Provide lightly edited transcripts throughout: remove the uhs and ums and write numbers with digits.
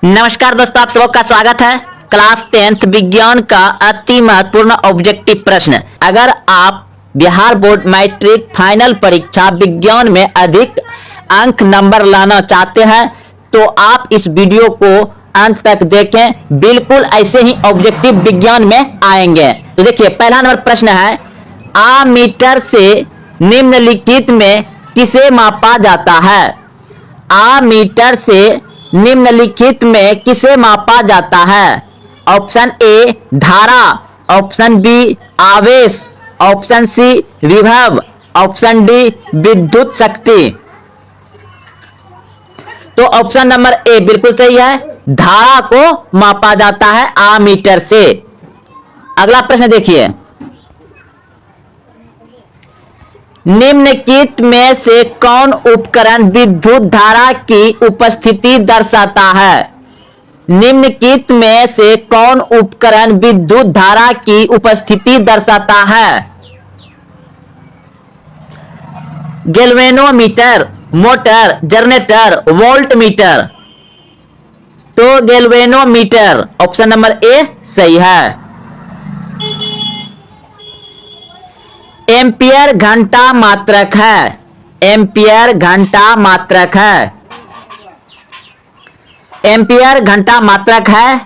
नमस्कार दोस्तों, आप सबका स्वागत है। क्लास 10th विज्ञान का अति महत्वपूर्ण ऑब्जेक्टिव प्रश्न। अगर आप बिहार बोर्ड मैट्रिक फाइनल परीक्षा विज्ञान में अधिक अंक नंबर लाना चाहते हैं तो आप इस वीडियो को अंत तक देखें। बिल्कुल ऐसे ही ऑब्जेक्टिव विज्ञान में आएंगे। तो देखिए, पहला नंबर प्रश्न है, आमीटर से निम्नलिखित में किसे मापा जाता है? आमीटर से निम्नलिखित में किसे मापा जाता है? ऑप्शन ए धारा, ऑप्शन बी आवेश, ऑप्शन सी विभव, ऑप्शन डी विद्युत शक्ति। तो ऑप्शन नंबर ए बिल्कुल सही है, धारा को मापा जाता है आमीटर से। अगला प्रश्न देखिए, निम्नलिखित में से कौन उपकरण विद्युत धारा की उपस्थिति दर्शाता है? निम्नलिखित में से कौन उपकरण विद्युत धारा की उपस्थिति दर्शाता है? Galvanometer, motor, generator, voltmeter. तो गैल्वेनोमीटर ऑप्शन नंबर ए सही है। एम्पियर घंटा मात्रक है। एम्पियर घंटा मात्रक है। एम्पियर घंटा मात्रक है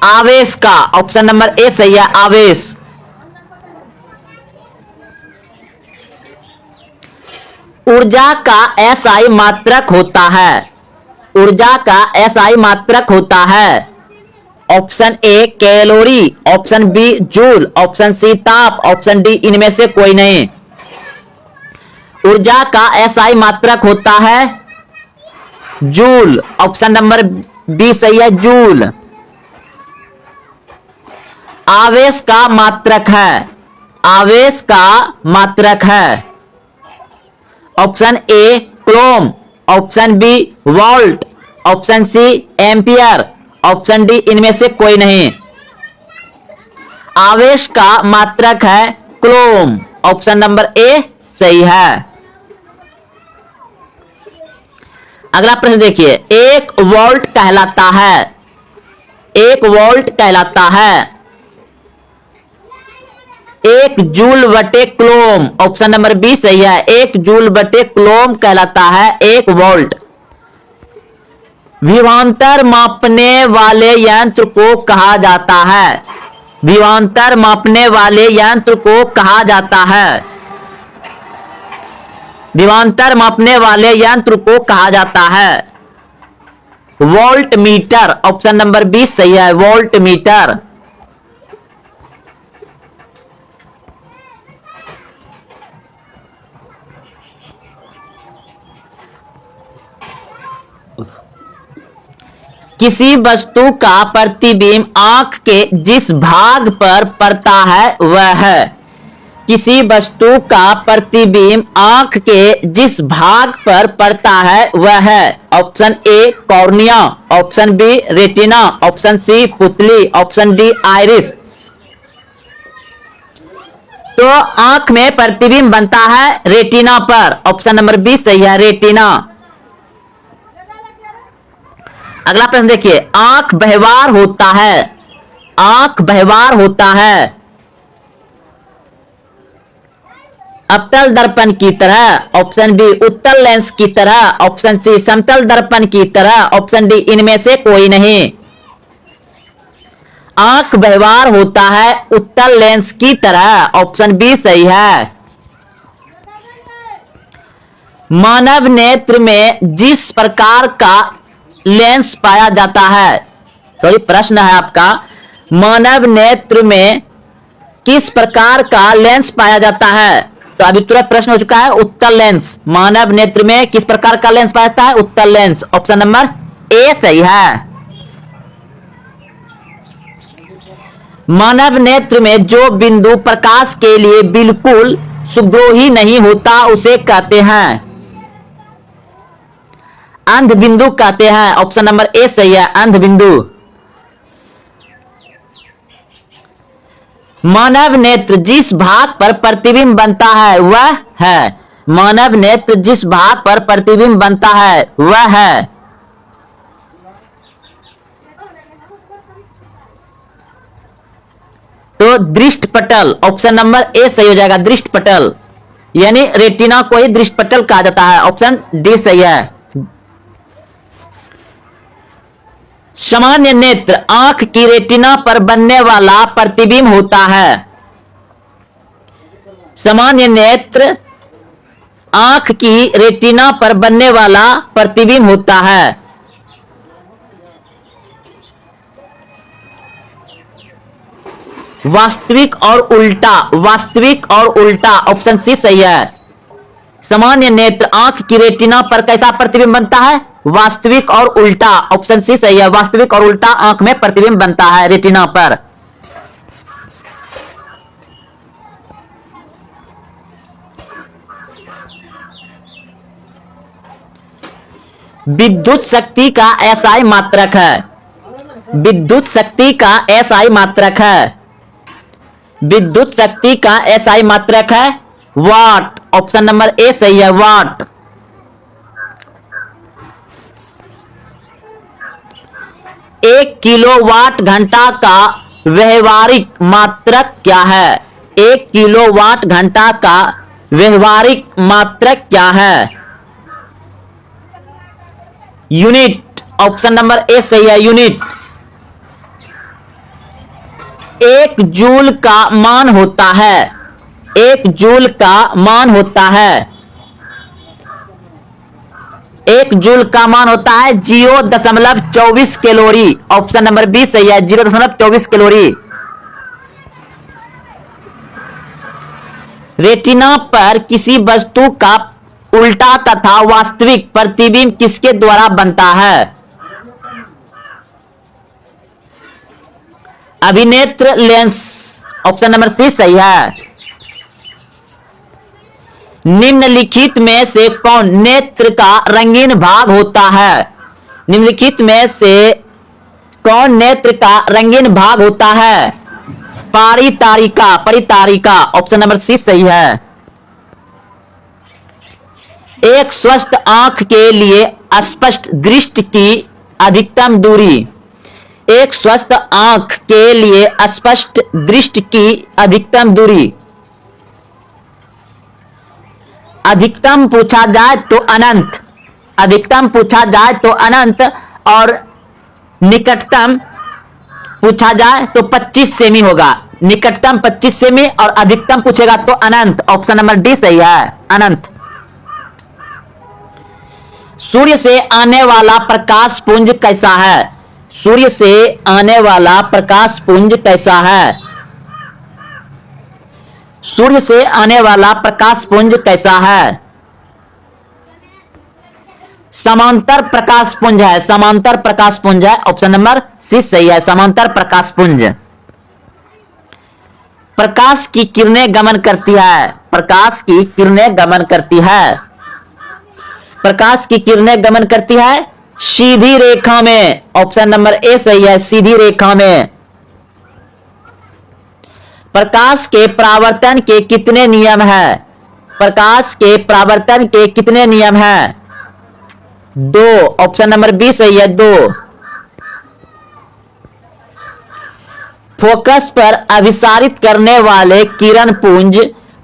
आवेश का। ऑप्शन नंबर ए सही है, आवेश। ऊर्जा का एसआई मात्रक होता है। ऊर्जा का एसआई मात्रक होता है। Option A calorie, option B joule, option C ताप, ऑप्शन डी इनमें से कोई नहीं। ऊर्जा का एसआई मात्रक होता है जूल। ऑप्शन नंबर बी सही है, जूल। आवेश का मात्रक है। आवेश का मात्रक है। Option A coulomb, option B volt, option C ampere, option D इनमें से कोई नहीं। आवेश का मात्रक है क्लोम। ऑप्शन नंबर ए सही है। अगला प्रश्न देखिए, एक वोल्ट कहलाता है। एक वोल्ट कहलाता है एक जूल बटे क्लोम। ऑप्शन नंबर बी सही है, एक जूल बटे क्लोम कहलाता है एक वोल्ट। विभवांतर मापने वाले यंत्र को कहा जाता है। विभवांतर मापने वाले यंत्र को कहा जाता है। विभवांतर मापने वाले यंत्र को कहा जाता है volt metre. Option number B सही है, वोल्ट मीटर। किसी वस्तु का प्रतिबिंब आंख के जिस भाग पर पड़ता है वह है। किसी वस्तु का प्रतिबिंब आंख के जिस भाग पर पड़ता है वह है। Option A cornea, option B retina, option C पुतली, ऑप्शन डी आइरिस। तो आंख में प्रतिबिंब बनता है रेटिना पर। ऑप्शन नंबर बी सही है, रेटिना। अगला प्रश्न देखिए, आंख व्यवहार होता है। आंख व्यवहार होता है अवतल दर्पण की तरह, ऑप्शन बी उत्तल लेंस की तरह, ऑप्शन सी समतल दर्पण की तरह, ऑप्शन डी इनमें से कोई नहीं। आंख व्यवहार होता है उत्तल लेंस की तरह। ऑप्शन बी सही है। मानव नेत्र में जिस प्रकार का लेंस पाया जाता है, सॉरी प्रश्न है आपका, मानव नेत्र में किस प्रकार का लेंस पाया जाता है? तो अभी तुरंत प्रश्न हो चुका है, उत्तल लेंस। मानव नेत्र में किस प्रकार का लेंस पाया जाता है? उत्तल लेंस। ऑप्शन नंबर ए सही है। मानव नेत्र में जो बिंदु प्रकाश के लिए बिल्कुल सुग्रोही नहीं होता उसे कहते हैं अंध बिंदु कहते हैं। ऑप्शन नंबर ए सही है, अंध बिंदु। मानव नेत्र जिस भाग पर प्रतिबिंब बनता है वह है। मानव नेत्र जिस भाग पर प्रतिबिंब बनता है वह है तो दृष्ट पटल, ऑप्शन नंबर ए सही हो जाएगा। दृष्ट पटल यानी रेटिना को ही दृष्ट पटल कहा जाता है, ऑप्शन डी सही है। सामान्य नेत्र आंख की रेटिना पर बनने वाला प्रतिबिंब होता है। सामान्य नेत्र आंख की रेटिना पर बनने वाला प्रतिबिंब होता है। वास्तविक और उल्टा, वास्तविक और उल्टा, ऑप्शन सी सही है। सामान्य नेत्र आंख की रेटिना पर कैसा प्रतिबिंब बनता है? वास्तविक और उल्टा, ऑप्शन सी सही है। वास्तविक और उल्टा आंख में प्रतिबिंब बनता है रेटिना पर। विद्युत शक्ति का एसआई मात्रक है। विद्युत शक्ति का एसआई मात्रक है। विद्युत शक्ति का एसआई मात्रक है वाट, ऑप्शन नंबर ए सही है। वाट। एक किलोवाट घंटा का व्यवहारिक मात्रक क्या है? एक किलोवाट घंटा का व्यवहारिक मात्रक क्या है? यूनिट, ऑप्शन नंबर ए सही है। यूनिट। एक जूल का मान होता है। एक जूल का मान होता है। एक जूल का मान होता है 0.24 कैलोरी, ऑप्शन नंबर बी सही है। 0.24 कैलोरी। रेटिना पर किसी वस्तु का उल्टा तथा वास्तविक प्रतिबिंब किसके द्वारा बनता है? अभिनेत्र लेंस, ऑप्शन नंबर सी सही है। निम्नलिखित में से कौन नेत्र का रंगीन भाग होता है? निम्नलिखित में से कौन नेत्र का रंगीन भाग होता है? परितारिका, परितारिका, ऑप्शन नंबर सी सही है। एक स्वस्थ आंख के लिए स्पष्ट दृष्टि की अधिकतम दूरी। एक स्वस्थ आंख के लिए स्पष्ट दृष्टि की अधिकतम दूरी। अधिकतम पूछा जाए तो अनंत, अधिकतम पूछा जाए तो अनंत, और निकटतम पूछा जाए तो 25 सेमी होगा। निकटतम 25 सेमी और अधिकतम पूछेगा तो अनंत, ऑप्शन नंबर डी सही है। अनंत। सूर्य से आने वाला प्रकाश पुंज कैसा है? सूर्य से आने वाला प्रकाश पुंज कैसा है? सूर्य से आने वाला प्रकाश पुंज कैसा है? समांतर प्रकाश पुंज है। समांतर प्रकाश पुंज है, ऑप्शन नंबर सी सही है। समांतर प्रकाश पुंज। प्रकाश की किरणें गमन करती है। प्रकाश की किरणें गमन करती है। प्रकाश की किरणें गमन करती है सीधी रेखा में, ऑप्शन नंबर ए सही है। सीधी रेखा में। प्रकाश के परावर्तन के कितने नियम हैं? प्रकाश के परावर्तन के कितने नियम हैं? 2, ऑप्शन नंबर बी सही है। 2। फोकस पर अभिसारित करने वाले किरण पुंज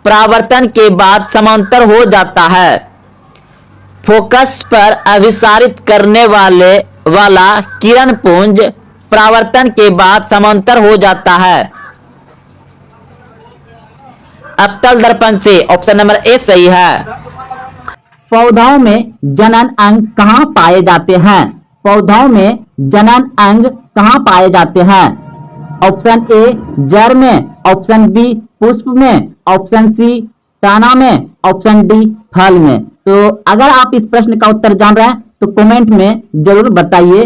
परावर्तन के बाद समांतर हो जाता है। फोकस पर अभिसारित करने वाला किरण पुंज परावर्तन के बाद समांतर हो जाता है अवतल दर्पण से, ऑप्शन नंबर ए सही है। पौधों में जनन अंग कहां पाए जाते हैं? पौधों में जनन अंग कहां पाए जाते हैं? ऑप्शन ए जड़ में, ऑप्शन बी पुष्प में, ऑप्शन सी तना में, ऑप्शन डी फल में। तो अगर आप इस प्रश्न का उत्तर जान रहे हैं तो कमेंट में जरूर बताइए।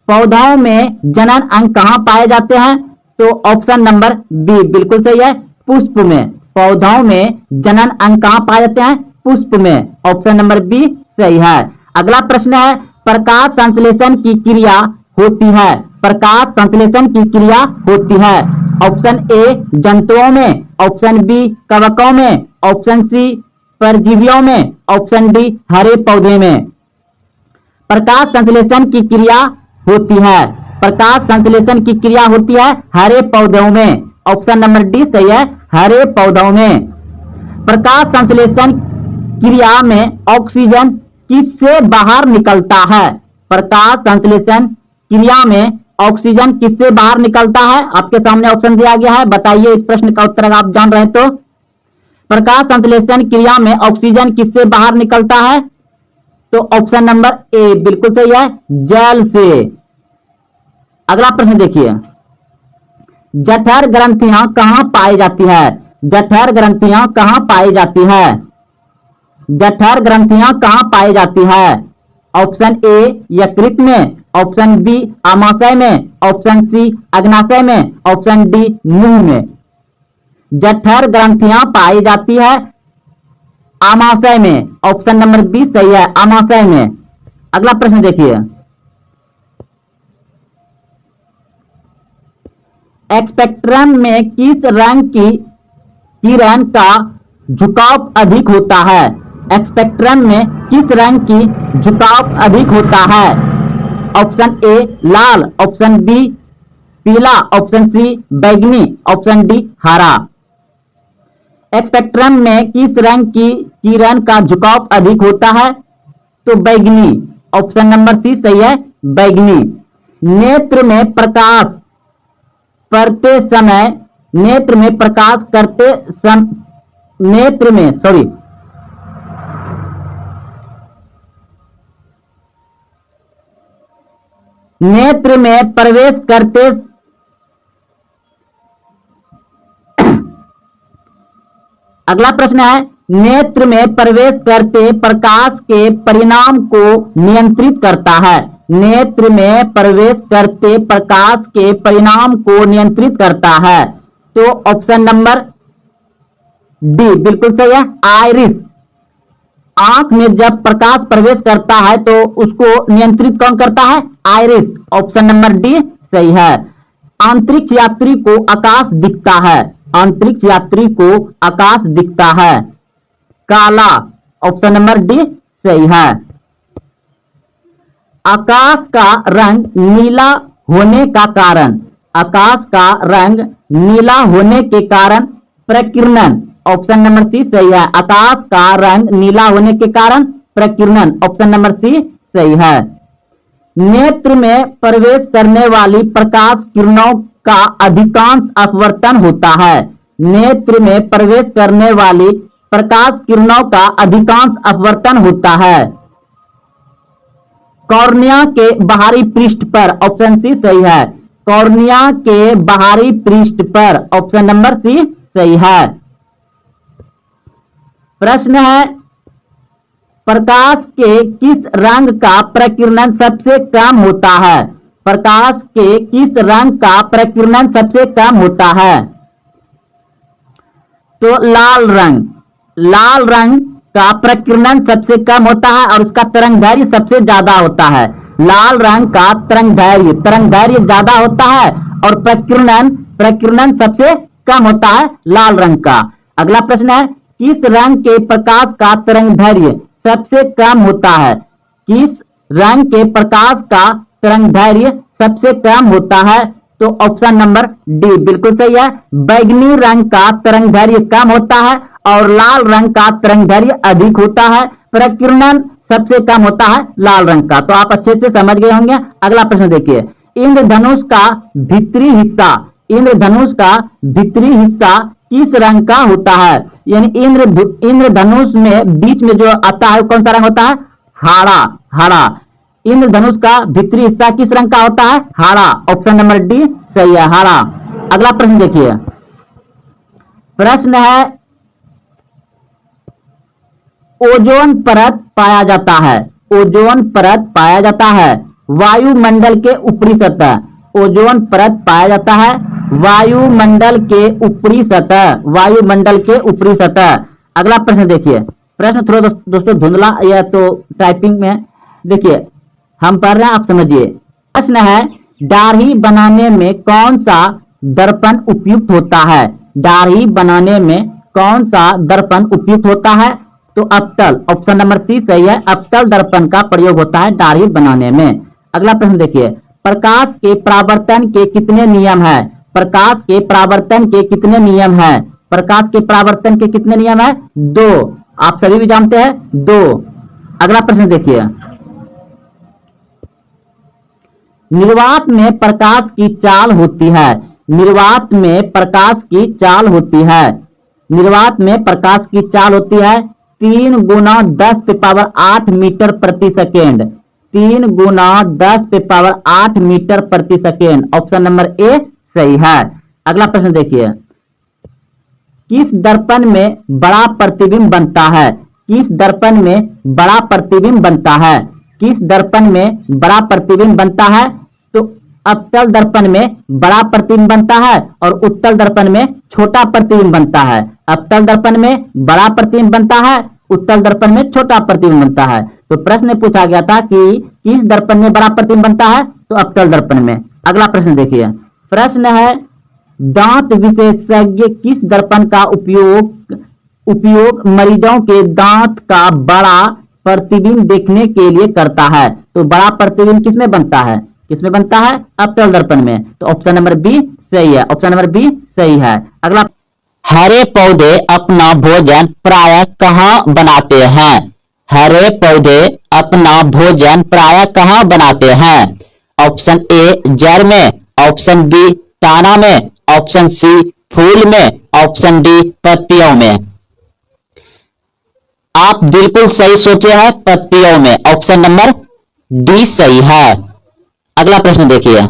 पौधों में जनन अंग कहां पाए जाते हैं? तो ऑप्शन नंबर बी बिल्कुल सही है, पुष्प में। पौधों में जनन अंग कहां पाए जाते हैं? पुष्प में, ऑप्शन नंबर बी सही है। अगला प्रश्न है, प्रकाश संश्लेषण की क्रिया होती है। प्रकाश संश्लेषण की क्रिया होती है। ऑप्शन ए जंतुओं में, ऑप्शन बी कवकों में, ऑप्शन सी परजीवियों में, ऑप्शन डी हरे पौधे में। प्रकाश संश्लेषण की क्रिया होती है? प्रकाश संश्लेषण की क्रिया होती है हरे पौधों में। ऑप्शन नंबर डी सही है, हरे पौधों में। प्रकाश संश्लेषण क्रिया में ऑक्सीजन किससे बाहर निकलता है? प्रकाश संश्लेषण क्रिया में ऑक्सीजन किससे बाहर निकलता है? आपके सामने ऑप्शन दिया गया है, बताइए इस प्रश्न का उत्तर अगर आप जान रहे हैं तो। प्रकाश संश्लेषण क्रिया में ऑक्सीजन किससे बाहर निकलता है? तो ऑप्शन नंबर ए बिल्कुल सही है, जल से। अगला प्रश्न देखिए, जठर ग्रंथियां कहां पाई जाती है? जठर ग्रंथियां कहां पाई जाती है? जठर ग्रंथियां कहां पाई जाती है? ऑप्शन ए यकृत में, ऑप्शन बी आमाशय में, ऑप्शन सी अग्नाशय में, ऑप्शन डी मुंह में। जठर ग्रंथियां पाई जाती है आमाशय में। ऑप्शन नंबर बी सही है, आमाशय में। अगला प्रश्न देखिए, स्पेक्ट्रम में किस रंग की किरण का झुकाव अधिक होता है? स्पेक्ट्रम में किस रंग की झुकाव अधिक होता है? ऑप्शन ए लाल, ऑप्शन बी पीला, ऑप्शन सी बैंगनी, ऑप्शन डी हरा। स्पेक्ट्रम में किस रंग की किरण का झुकाव अधिक होता है? तो बैंगनी। ऑप्शन नंबर सी सही है, बैंगनी। नेत्र में प्रकाश करते समय, नेत्र में प्रकाश करते नेत्र में नेत्र में प्रवेश करते अगला प्रश्न है, नेत्र में प्रवेश करते प्रकाश के परिणाम को नियंत्रित करता है। नेत्र में प्रवेश करते प्रकाश के परिणाम को नियंत्रित करता है। तो ऑप्शन नंबर डी बिल्कुल सही है, आइरिस। आंख में जब प्रकाश प्रवेश करता है तो उसको नियंत्रित कौन करता है? आइरिस। ऑप्शन नंबर डी सही है। अंतरिक्ष यात्री को आकाश दिखता है, अंतरिक्ष यात्री को आकाश दिखता है काला। ऑप्शन नंबर डी सही है। आकाश का रंग नीला होने का कारण, आकाश का रंग नीला होने के कारण प्रकीर्णन। ऑप्शन नंबर सी सही है, आकाश का रंग नीला होने के कारण प्रकीर्णन। ऑप्शन नंबर सी सही है। नेत्र में प्रवेश करने वाली प्रकाश किरणों का अधिकांश अपवर्तन होता है। नेत्र में प्रवेश करने वाली प्रकाश किरणों का अधिकांश अपवर्तन होता है कॉर्निया के बाहरी पृष्ठ पर। ऑप्शन सी सही है, कॉर्निया के बाहरी पृष्ठ पर। ऑप्शन नंबर सी सही है। प्रश्न है, प्रकाश के किस रंग का प्रकीर्णन सबसे कम होता है? प्रकाश के किस रंग का प्रकीर्णन सबसे कम होता है? तो लाल रंग, लाल रंग का प्रकीर्णन सबसे कम होता है और उसका तरंगदैर्घ्य सबसे ज्यादा होता है। लाल रंग का तरंगदैर्घ्य ज्यादा होता है और प्रकीर्णन सबसे कम होता है लाल रंग का। अगला प्रश्न है, किस रंग के प्रकाश का तरंगदैर्घ्य सबसे कम होता है? किस रंग के प्रकाश का तरंगदैर्घ्य सबसे कम होता है? तो ऑप्शन नंबर डी बिल्कुल सही है, बैंगनी रंग का तरंगदैर्घ्य कम होता है और लाल रंग का तरंगदैर्घ्य अधिक होता है। प्रकीर्णन सबसे कम होता है लाल रंग का। तो आप अच्छे से समझ गए होंगे। अगला प्रश्न देखिए, इंद्रधनुष का भीतरी हिस्सा, इंद्रधनुष का भीतरी हिस्सा किस रंग का होता है? यानी इंद्रधनुष में बीच में जो आता है कौन सा रंग होता है? हरा। इंद्रधनुष का भीतरी हिस्सा किस रंग का होता है? हरा। ऑप्शन नंबर डी सही है, हरा। अगला प्रश्न देखिए, प्रश्न है, ओजोन परत पाया जाता है, ओजोन परत पाया जाता है वायुमंडल के ऊपरी सतह। ओजोन परत पाया जाता है वायुमंडल के ऊपरी सतह, वायुमंडल के ऊपरी सतह। अगला प्रश्न देखिए, प्रश्न थोड़ा दोस्तों धुंधला या तो टाइपिंग में देखिए हम पढ़ रहे हैं, आप समझिए। प्रश्न है, दाढ़ी बनाने में कौन सा दर्पण उपयुक्त होता है? दाढ़ी बनाने में कौन सा दर्पण उपयुक्त होता है? तो अवतल, ऑप्शन नंबर सी सही है। अवतल दर्पण का प्रयोग होता है दाढ़ी बनाने में। अगला प्रश्न देखिए, प्रकाश के परावर्तन के कितने नियम है? प्रकाश के परावर्तन के कितने नियम है? प्रकाश के परावर्तन के कितने नियम है? दो। आप सभी भी जानते हैं, दो। अगला प्रश्न देखिए, निर्वात में प्रकाश की चाल होती है। निर्वात में प्रकाश की चाल होती है। निर्वात में प्रकाश की चाल होती है 3 गुना 10 पे पावर 8 मीटर प्रति सेकेंड। 3 गुना 10 पे पावर 8 मीटर प्रति सेकेंड। ऑप्शन नंबर ए सही है। अगला प्रश्न देखिए, किस दर्पण में बड़ा प्रतिबिंब बनता है? किस दर्पण में बड़ा प्रतिबिंब बनता है? किस दर्पण में बड़ा प्रतिबिंब बनता है? तो अवतल दर्पण में बड़ा प्रतिबिंब बनता है और उत्तल दर्पण में छोटा प्रतिबिंब बनता है। अवतल दर्पण में बड़ा प्रतिबिंब बनता है, उत्तल दर्पण में छोटा प्रतिबिंब बनता है। तो प्रश्न पूछा गया था कि किस दर्पण में बड़ा प्रतिबिंब बनता है? तो अवतल दर्पण में। अगला प्रश्न देखिए, प्रश्न है, दांत विशेषज्ञ किस दर्पण का उपयोग मरीजों के दांत का बड़ा प्रतिबिंब देखने के लिए करता है? तो बड़ा प्रतिबिंब किसमें बनता है? किसमें बनता है? अवतल दर्पण में। तो ऑप्शन नंबर बी सही है। ऑप्शन नंबर बी सही है। अगला, हरे पौधे अपना भोजन प्रायः कहाँ बनाते हैं? हरे पौधे अपना भोजन प्रायः कहाँ बनाते हैं? ऑप्शन ए जड़ में, ऑप्शन बी ताना में, ऑप्शन सी फूल में, ऑप्शन डी पत्तियों में। आप बिल्कुल सही सोचे हैं, पत्तियों में। ऑप्शन नंबर डी सही है। अगला प्रश्न देखिए,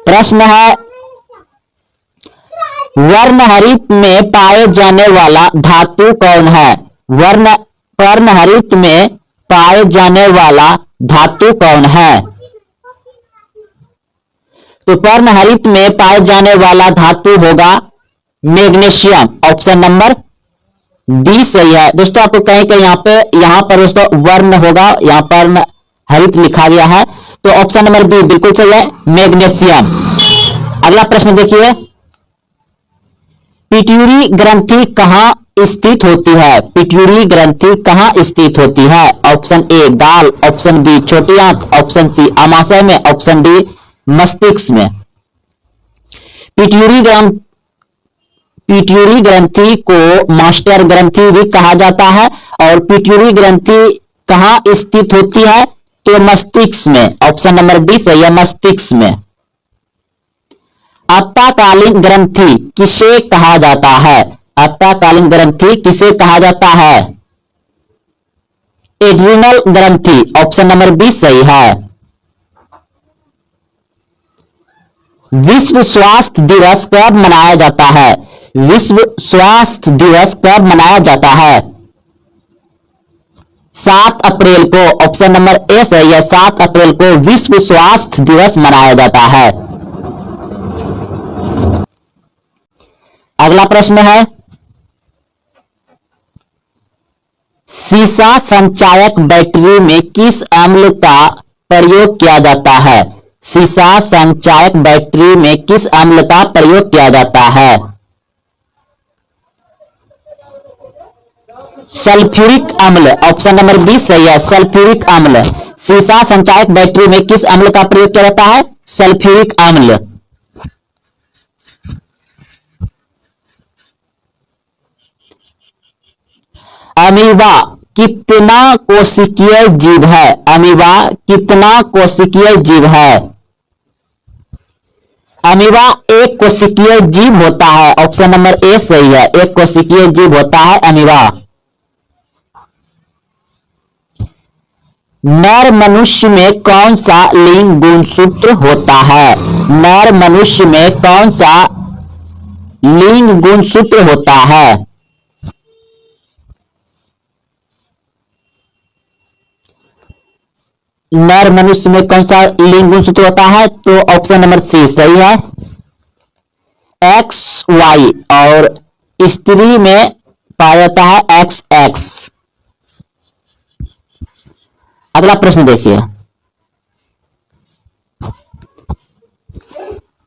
प्रश्न है, वर्णहरित में पाए जाने वाला धातु कौन है? वर्णहरित में पाए जाने वाला धातु कौन है? तो वर्णहरित में पाए जाने वाला धातु होगा मैग्नीशियम। ऑप्शन नंबर डी सही है। दोस्तों आपको कहीं कहीं यहां पर दोस्तों वर्ण होगा, यहां पर हरित लिखा गया है, तो ऑप्शन नंबर बी बिल्कुल सही है, मैग्नीशियम। अगला प्रश्न देखिए, पिट्यूटरी ग्रंथि कहां स्थित होती है? पिट्यूटरी ग्रंथि कहां स्थित होती है? ऑप्शन ए गाल, ऑप्शन बी छोटी आंत, ऑप्शन सी आमाशय में, ऑप्शन डी मस्तिष्क में। पिट्यूटरी ग्रंथि को मास्टर ग्रंथि भी कहा जाता है। और पिट्यूटरी ग्रंथि कहां स्थित होती है? तो मस्तिष्क में। ऑप्शन नंबर डी सही है, मस्तिष्क में। अल्पकालीन ग्रंथि किसे कहा जाता है? अल्पकालीन ग्रंथि किसे कहा जाता है? एड्रिनल ग्रंथि। ऑप्शन नंबर बी सही है। विश्व स्वास्थ्य दिवस कब मनाया जाता है? विश्व स्वास्थ्य दिवस कब मनाया जाता है? 7 अप्रैल को। ऑप्शन नंबर ए सही है, 7 अप्रैल को विश्व स्वास्थ्य दिवस मनाया जाता है। अगला प्रश्न है, सीसा संचायक बैटरी में किस अम्ल का प्रयोग किया जाता है? सीसा संचायक बैटरी में किस अम्ल का प्रयोग किया जाता है? सल्फ्यूरिक अम्ल। ऑप्शन नंबर बी सही है, सल्फ्यूरिक अम्ल। सीसा संचायक बैटरी में किस अम्ल का प्रयोग किया जाता है? सल्फ्यूरिक अम्ल। अमीबा कितना कोशिकीय जीव है? अमीबा कितना कोशिकीय जीव है? अमीबा एक कोशिकीय जीव होता है। ऑप्शन नंबर ए सही है, एक कोशिकीय जीव होता है अमीबा। नर मनुष्य में कौन सा लिंग गुणसूत्र होता है? नर मनुष्य में कौन सा लिंग गुणसूत्र होता है? नर मनुष्य में कौन सा लिंग गुणसूत्र होता है? तो ऑप्शन नंबर सी सही है, एक्स वाई। और स्त्री में पाया जाता है एक्स एक्स। अगला प्रश्न देखिए,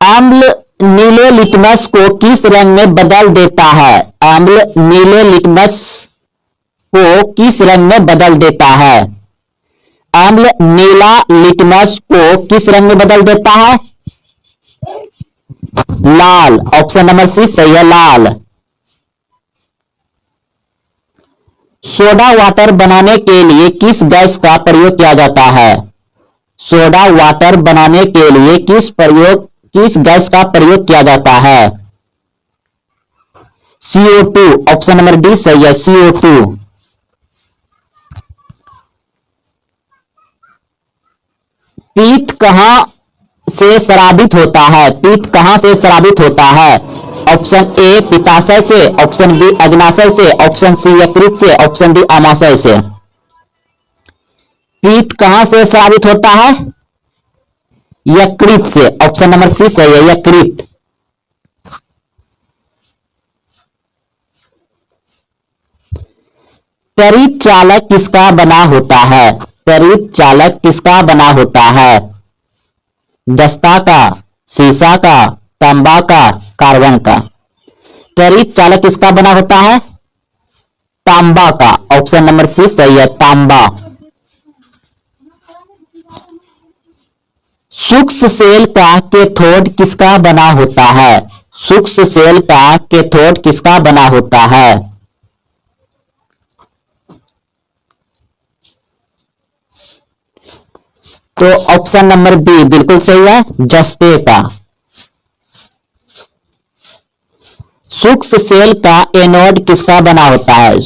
अम्ल नीले लिटमस को किस रंग में बदल देता है? अम्ल नीले लिटमस को किस रंग में बदल देता है? अम्ल नीला लिटमस को किस रंग में बदल देता है? लाल। ऑप्शन नंबर सी सही है, लाल। सोडा वाटर बनाने के लिए किस गैस का प्रयोग किया जाता है? सोडा वाटर बनाने के लिए किस गैस का प्रयोग किया जाता है? CO2। ऑप्शन नंबर डी सही है, CO2। पीत कहां से स्रावित होता है? पीत कहां से स्रावित होता है? ऑप्शन ए पित्ताशय से, ऑप्शन बी अग्नाशय से, ऑप्शन सी यकृत से, ऑप्शन डी आमाशय से। पीत कहां से स्रावित होता है? यकृत से। ऑप्शन नंबर सी सही है, यकृत। त्वरित चालक किसका बना होता है? त्वरित चालक किसका बना होता है? दस्ता का, सीसा का, तांबा का, कार्बन का। त्वरित चालक किसका बना होता है? तांबा का। ऑप्शन नंबर सी सही है, तांबा। सूक्ष्म सेल का कैथोड किसका बना होता है? सूक्ष्म सेल का कैथोड किसका बना होता है? तो ऑप्शन नंबर बी बिल्कुल सही है, जस्ते का। सूक्ष्म सेल का एनोड किसका बना होता है?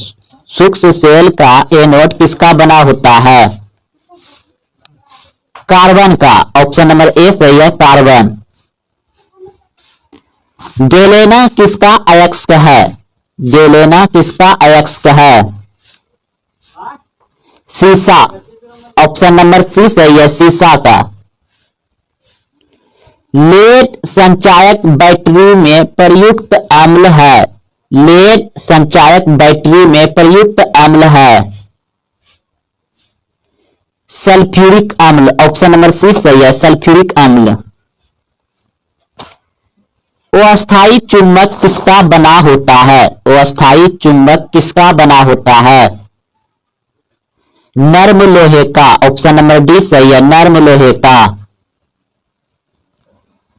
सूक्ष्म सेल का एनोड किसका बना होता है? कार्बन का। ऑप्शन नंबर ए सही है, कार्बन। गैलेना किसका अयस्क है? गैलेना किसका अयस्क है? सीसा। ऑप्शन नंबर सी सही है, सीसा का। लेड संचायक बैटरी में प्रयुक्त अम्ल है। लेड संचायक बैटरी में प्रयुक्त अम्ल है सल्फ्यूरिक अम्ल। ऑप्शन नंबर सी सही है, सल्फ्यूरिक अम्ल। अस्थायी चुंबक किसका बना होता है? अस्थायी चुंबक किसका बना होता है? नर्म लोहे का। ऑप्शन नंबर डी सही है, नर्म लोहे का।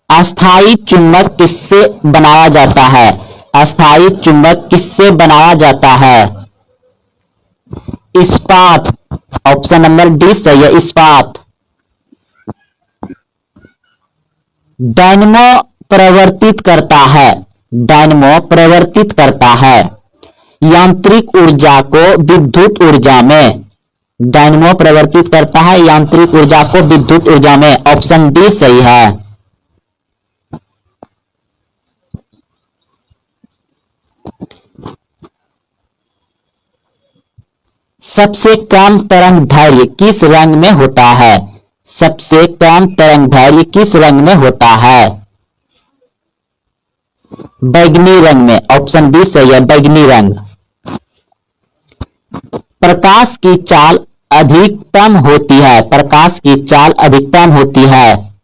अस्थायी चुंबक किससे बनाया जाता है? अस्थायी चुंबक किससे बनाया जाता है? इस्पात। ऑप्शन नंबर डी सही है, इस्पात। डायनमो प्रवर्तित करता है। डायनमो प्रवर्तित करता है यांत्रिक ऊर्जा को विद्युत ऊर्जा में। डायनमो प्रवर्तित करता है यांत्रिक ऊर्जा को विद्युत ऊर्जा में। ऑप्शन डी सही है। सबसे कम तरंगदैर्घ्य किस रंग में होता है? सबसे कम तरंगदैर्घ्य किस रंग में होता है? बैगनी रंग में। ऑप्शन बी सही है, बैगनी रंग। प्रकाश की चाल अधिकतम होती है। प्रकाश की चाल अधिकतम होती है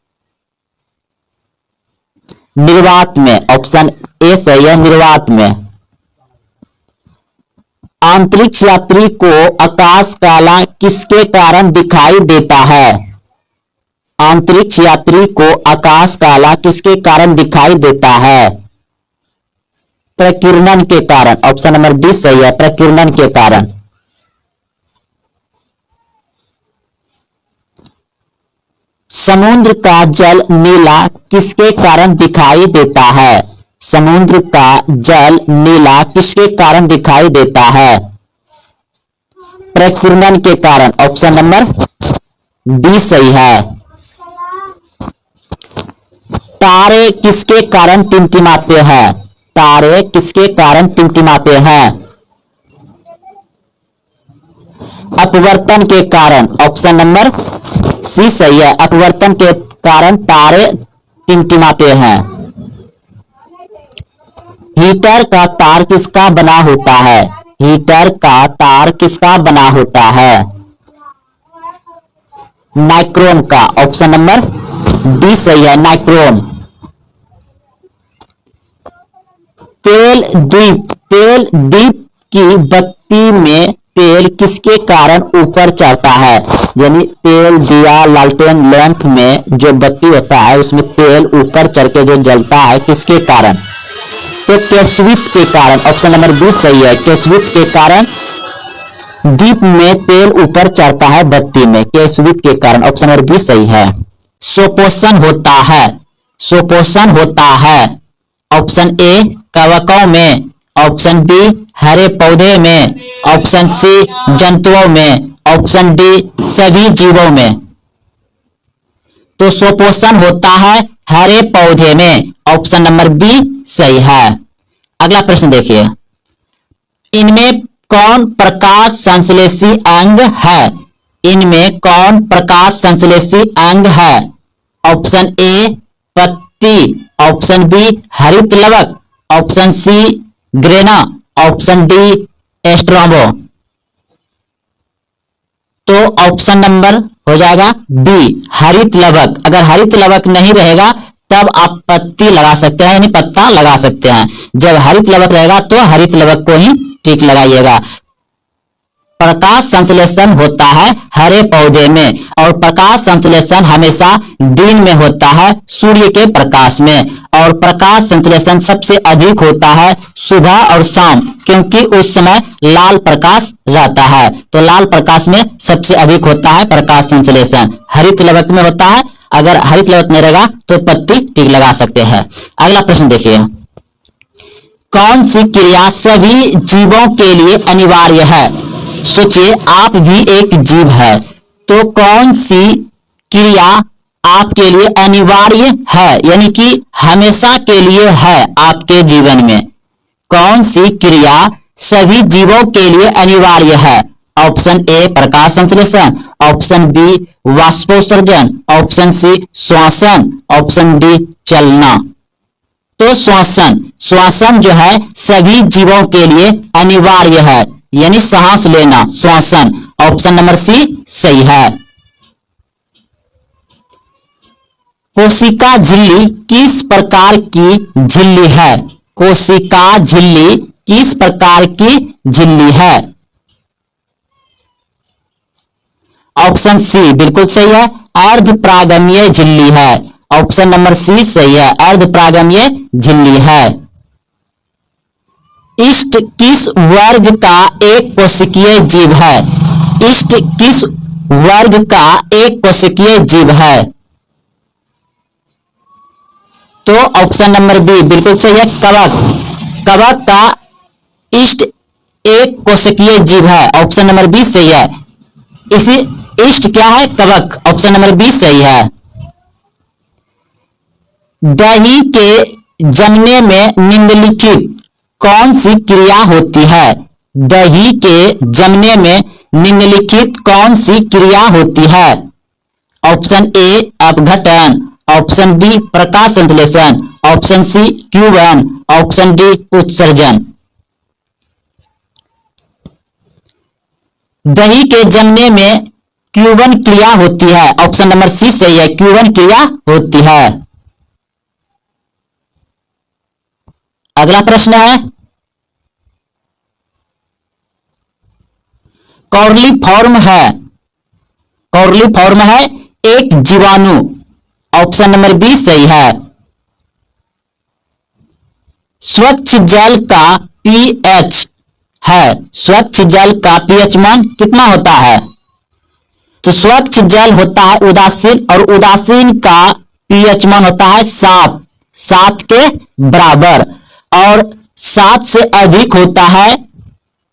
निर्वात में। ऑप्शन ए सही है, निर्वात में। अंतरिक्ष यात्री को आकाश काला किसके कारण दिखाई देता है? अंतरिक्ष यात्री को आकाश काला किसके कारण दिखाई देता है? प्रकीर्णन के कारण। ऑप्शन नंबर डी सही है, प्रकीर्णन के कारण। समुद्र का जल नीला किसके कारण दिखाई देता है? समुद्र का जल नीला किसके कारण दिखाई देता है? प्रकीर्णन के कारण। ऑप्शन नंबर डी सही है। तारे किसके कारण टिमटिमाते हैं? तारे किसके कारण टिमटिमाते हैं? अपवर्तन के कारण। ऑप्शन नंबर सी सही है, अपवर्तन के कारण तारे टिमटिमाते हैं। हीटर का तार किसका बना होता है? हीटर का तार किसका बना होता है? नाइक्रोम का। ऑप्शन नंबर डी सही है, नाइक्रोम। तेल दीप की बत्ती में तेल किसके कारण ऊपर चढ़ता है? यानी तेल दिया लालटेन लैंप में जो बत्ती होता है उसमें तेल ऊपर चढ़ के जो जलता है किसके कारण? तो केसवित के कारण। ऑप्शन नंबर 20 सही है। केसवित के कारण दीप में तेल ऊपर चढ़ता है बत्ती में, केसवित के कारण। ऑप्शन नंबर 20 सही है। सुपोषण होता है ऑप्शन ए कवकों में, ऑप्शन बी हरे पौधे में, ऑप्शन सी जंतुओं में, ऑप्शन डी सभी जीवों में। तो सुपोषण होता है हरे पौधे में। ऑप्शन नंबर बी सही है। अगला प्रश्न देखिए, इनमें कौन प्रकाश संश्लेषी अंग है? इनमें कौन प्रकाश संश्लेषी अंग है? ऑप्शन ए पत्ती, ऑप्शन बी हरित लवक, option C grana, option D stroma. तो ऑप्शन नंबर हो जाएगा बी हरित लवक। अगर हरित लवक नहीं रहेगा तब आप पत्ती लगा सकते हैं, यानी पत्ता लगा सकते हैं। जब हरित लवक रहेगा तो हरित लवक को ही ठीक लगाइएगा। प्रकाश संश्लेषण होता है हरे पौधे में, और प्रकाश संश्लेषण हमेशा दिन में होता है सूर्य के प्रकाश में, और प्रकाश संश्लेषण सबसे अधिक होता है सुबह और शाम, क्योंकि उस समय लाल प्रकाश रहता है। तो लाल प्रकाश में सबसे अधिक होता है प्रकाश संश्लेषण। हरित लवक में होता है, अगर हरित लवक नहीं रहेगा तो पत्ती टिक लगा सकते हैं। अगला प्रश्न देखिए, कौन सी क्रिया सभी जीवों के लिए अनिवार्य है? सोचिए, आप भी एक जीव है, तो कौन सी क्रिया आपके लिए अनिवार्य है, यानी कि हमेशा के लिए है आपके जीवन में? कौन सी क्रिया सभी जीवों के लिए अनिवार्य है? ऑप्शन ए प्रकाश संश्लेषण, ऑप्शन बी वाष्पोत्सर्जन, ऑप्शन सी श्वसन, ऑप्शन डी चलना। तो श्वसन जो है सभी जीवों के लिए अनिवार्य है, यानी सांस लेना, श्वसन। ऑप्शन नंबर सी सही है। कोशिका झिल्ली किस प्रकार की झिल्ली है? कोशिका झिल्ली किस प्रकार की झिल्ली है? ऑप्शन सी बिल्कुल सही है, अर्धपरागमीय झिल्ली है। ऑप्शन नंबर सी सही है, अर्धपरागमीय झिल्ली है। इष्ट किस वर्ग का एक कोशिकीय जीव है? इष्ट किस वर्ग का एक कोशिकीय जीव है? तो ऑप्शन नंबर बी बिल्कुल सही है, कवक। कवक का इष्ट एक कोशिकीय जीव है। ऑप्शन नंबर बी सही है। इसी इष्ट क्या है? कवक। ऑप्शन नंबर बी सही है। दही के जमने में निम्नलिखित कौन सी क्रिया होती है? दही के जमने में निम्नलिखित कौन सी क्रिया होती है? ऑप्शन ए अपघटन, ऑप्शन बी प्रकाश संश्लेषण, ऑप्शन सी क्यूबन, ऑप्शन डी उत्सर्जन। दही के जमने में क्यूबन क्रिया होती है। ऑप्शन नंबर सी सही है, क्यूबन क्रिया होती है। अगला प्रश्न है, कॉर्लीफॉर्म है एक जीवाणु। ऑप्शन नंबर बी सही है। स्वच्छ जल का पीएच है, स्वच्छ जल का पीएच मान कितना होता है? तो स्वच्छ जल होता है उदासीन, और उदासीन का पीएच मान होता है 7 के बराबर, और 7 से अधिक होता है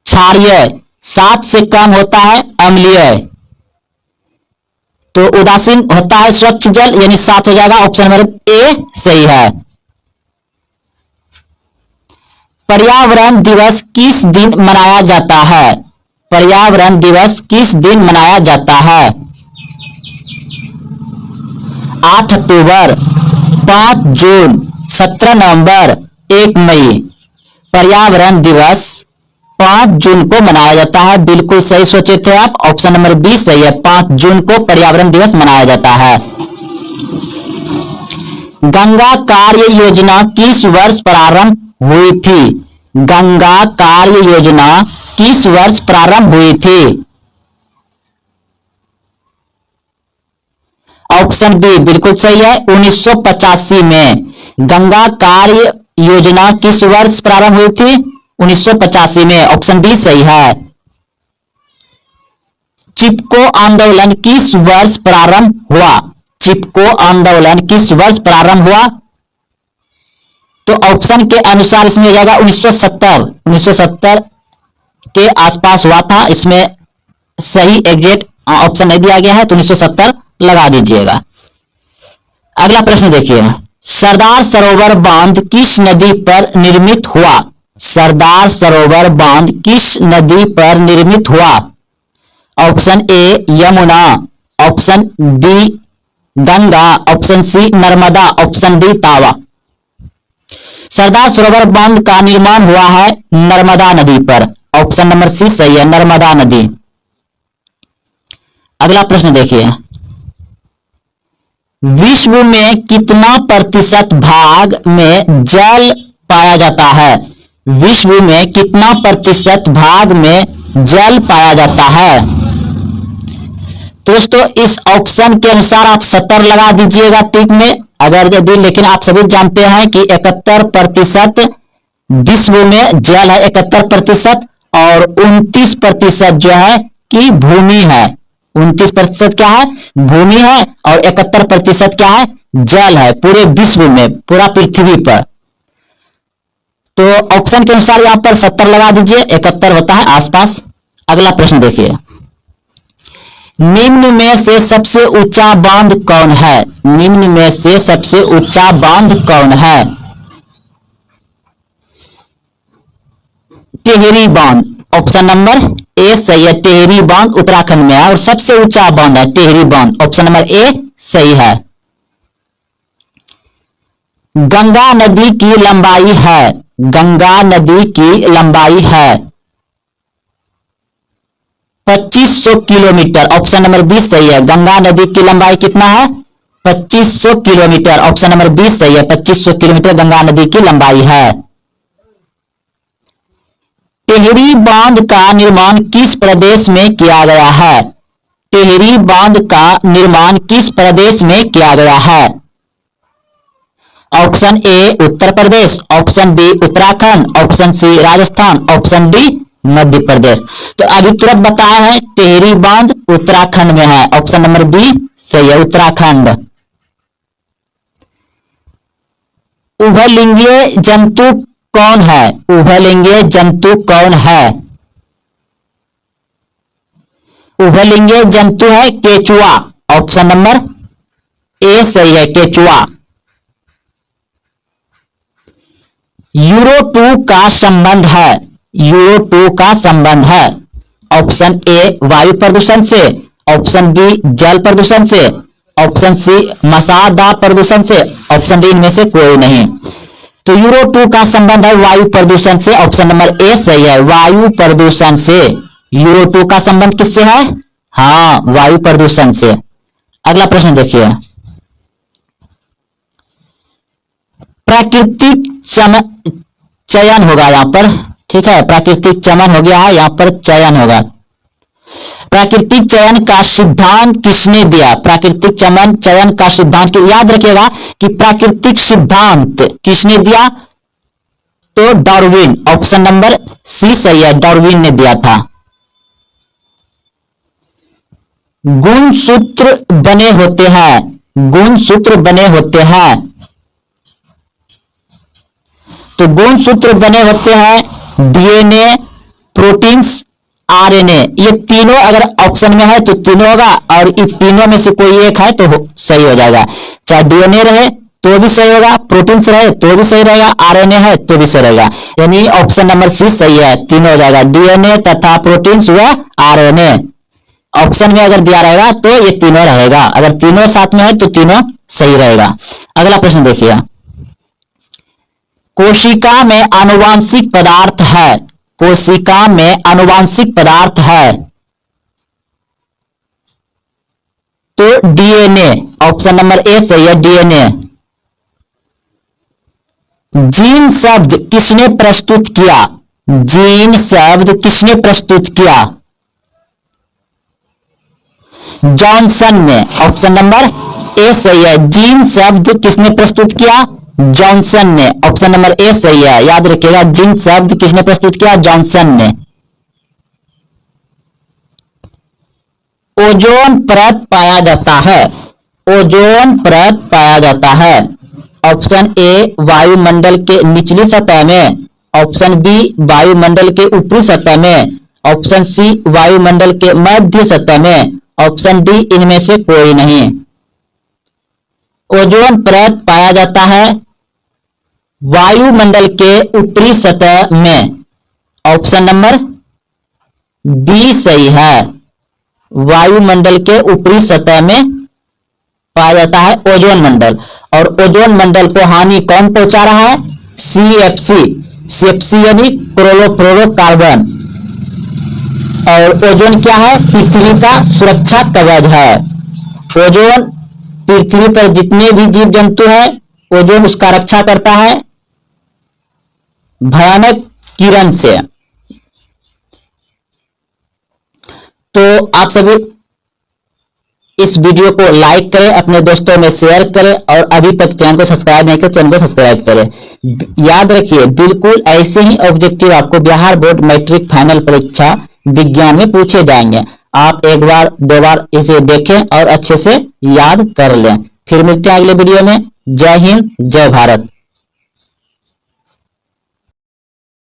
क्षारीय, 7 से कम होता है अम्लीय। तो उदासीन होता है स्वच्छ जल, यानी 7 हो जाएगा। ऑप्शन नंबर ए सही है। पर्यावरण दिवस किस दिन मनाया जाता है? पर्यावरण दिवस किस दिन मनाया जाता है? 8 अक्टूबर, 5 जून, 17 नवंबर, 1 मई। पर्यावरण दिवस 5 जून को मनाया जाता है। बिल्कुल सही सोचे थे आप। ऑप्शन नंबर बी सही है, 5 जून को पर्यावरण दिवस मनाया जाता है। गंगा कार्य योजना किस वर्ष प्रारंभ हुई थी? गंगा कार्य योजना किस वर्ष प्रारंभ हुई थी? ऑप्शन बी बिल्कुल सही है, 1985 में। गंगा कार्य योजना किस वर्ष प्रारंभ हुई थी? 1985 में। ऑप्शन बी सही है। चिपको आंदोलन किस वर्ष प्रारंभ हुआ? चिपको आंदोलन किस वर्ष प्रारंभ हुआ? तो ऑप्शन के अनुसार इसमें हो जाएगा 1970 के आसपास हुआ था। इसमें सही एग्जैक्ट ऑप्शन नहीं दिया गया है, तो 1970 लगा दीजिएगा। अगला प्रश्न देखिए, सरदार सरोवर बांध किस नदी पर निर्मित हुआ? सरदार सरोवर बांध किस नदी पर निर्मित हुआ? Option A Yamuna, option B Ganga, option C Narmada, option D Tawa. Sardar सरोवर बांध का निर्माण हुआ है नर्मदा नदी पर। ऑप्शन नंबर सी सही है, नर्मदा नदी। अगला प्रश्न देखिए, विश्व में कितना प्रतिशत भाग में जल पाया जाता है? विश्व में कितना प्रतिशत भाग में जल पाया जाता है? दोस्तों इस ऑप्शन के अनुसार आप 70 लगा दीजिएगा टिक में, अगर यदि, लेकिन आप सभी जानते हैं कि 71% विश्व में जल है, 71%, और 29% जो है कि भूमि है। 29% क्या है? भूमि है, और 71% क्या है? जल है, पूरे विश्व में, पूरा पृथ्वी पर। तो ऑप्शन के अनुसार यहां पर 70 लगा दीजिए, 71 होता है आसपास। अगला प्रश्न देखिए, निम्न में से सबसे ऊंचा बांध कौन है? निम्न में से सबसे ऊंचा बांध कौन है? टिहरी बांध, ऑप्शन नंबर ए सही है। टिहरी बांध उत्तराखंड में है और सबसे ऊंचा बांध है टिहरी बांध। ऑप्शन नंबर ए सही है। गंगा नदी की लंबाई है, गंगा नदी की लंबाई है 2500 किलोमीटर। ऑप्शन नंबर बी सही है। गंगा नदी की लंबाई कितना है? 2500 किलोमीटर। ऑप्शन नंबर बी सही है, 2500 किलोमीटर गंगा नदी की लंबाई है। टिहरी बांध का निर्माण किस प्रदेश में किया गया है? टिहरी बांध का निर्माण किस प्रदेश में किया गया है? Option A Uttar Pradesh, option B Uttarakhand, option C Rajasthan, option D Madhya Pradesh. तो अभी तुरंत बताया है टिहरी बांध उत्तराखंड में है। ऑप्शन नंबर बी सही है, उत्तराखंड। उभयलिंगीय जंतु कौन है? उभयलिंगीय जंतु कौन है? उभयलिंगीय जंतु है केचुआ। ऑप्शन नंबर ए सही है, केचुआ। यूरो 2 का संबंध है, यूरो 2 का संबंध है। ऑप्शन ए वायु प्रदूषण से, ऑप्शन बी जल प्रदूषण से, ऑप्शन सी मसादा प्रदूषण से, ऑप्शन डी इनमें से कोई नहीं। तो यूरो 2 का संबंध है वायु प्रदूषण से। ऑप्शन नंबर ए सही है, वायु प्रदूषण से। यूरो 2 का संबंध किससे है? हाँ, वायु प्रदूषण से। अगला प्रश्न देखिए, प्राकृतिक चयन होगा यहां पर, ठीक है, प्राकृतिक चयन हो गया है, यहां पर चयन होगा। प्राकृतिक चयन का सिद्धांत किसने दिया? प्राकृतिक चयन का सिद्धांत याद रखिएगा कि प्राकृतिक सिद्धांत किसने दिया? तो डार्विन। ऑप्शन नंबर सी सही है, डार्विन ने दिया था। गुणसूत्र बने होते हैं, गुणसूत्र बने होते हैं। तो गुणसूत्र बने होते हैं डीएनए, प्रोटीन्स, आरएनए। ये तीनों अगर ऑप्शन में है तो तीनों होगा, और इन तीनों में से कोई एक है तो सही हो जाएगा। चाहे डीएनए रहे तो भी सही होगा, प्रोटीन्स रहे तो भी सही रहेगा, आरएनए है तो भी सही रहेगा। यानी ऑप्शन नंबर सी सही है, तीनों हो जाएगा, डीएनए तथा प्रोटीन्स व आरएनए। ऑप्शन में अगर दिया रहेगा तो ये तीनों रहेगा, अगर तीनों साथ में है तो तीनों सही रहेगा। अगला प्रश्न देखिए, कोशिका में आनुवांशिक पदार्थ है, कोशिका में आनुवांशिक पदार्थ है तो डीएनए। ऑप्शन नंबर ए सही है, डीएनए। जीन शब्द किसने प्रस्तुत किया? जीन शब्द किसने प्रस्तुत किया? जॉनसन ने। ऑप्शन नंबर ए सही है। जीन शब्द किसने प्रस्तुत किया? जॉनसन ने। ऑप्शन नंबर ए सही है, याद रखिएगा। जीन शब्द किसने प्रस्तुत किया? जॉनसन ने। ओजोन परत पाया जाता है। ओजोन परत पाया जाता है। ऑप्शन ए वायुमंडल के निचली सतह में, ऑप्शन बी वायुमंडल के ऊपरी सतह में, ऑप्शन सी वायुमंडल के मध्य सतह में, ऑप्शन डी इनमें से कोई नहीं। ओजोन परत पाया जाता है वायुमंडल के ऊपरी सतह में। ऑप्शन नंबर बी सही है, वायुमंडल के ऊपरी सतह में पाया जाता है ओजोन मंडल। और ओजोन मंडल को हानि कौन पहुंचा रहा है? सीएफसी। सीएफसी यानी क्लोरोफ्लोरोकार्बन। और ओजोन क्या है? पृथ्वी का सुरक्षा कवच है। ओजोन पृथ्वी पर जितने भी जीव जंतु हैं, ओजोन उसका रक्षा करता है भयानक किरण से। तो आप सभी इस वीडियो को लाइक करें, अपने दोस्तों में शेयर करें, और अभी तक चैनल को सब्सक्राइब नहीं किया चैनल को सब्सक्राइब करें। याद रखिए, बिल्कुल ऐसे ही ऑब्जेक्टिव आपको बिहार बोर्ड मैट्रिक फाइनल परीक्षा विज्ञान में पूछे जाएंगे। आप एक बार दो बार इसे देखें और अच्छे से याद कर लें। फिर मिलते हैं अगले वीडियो में। जय हिंद, जय भारत।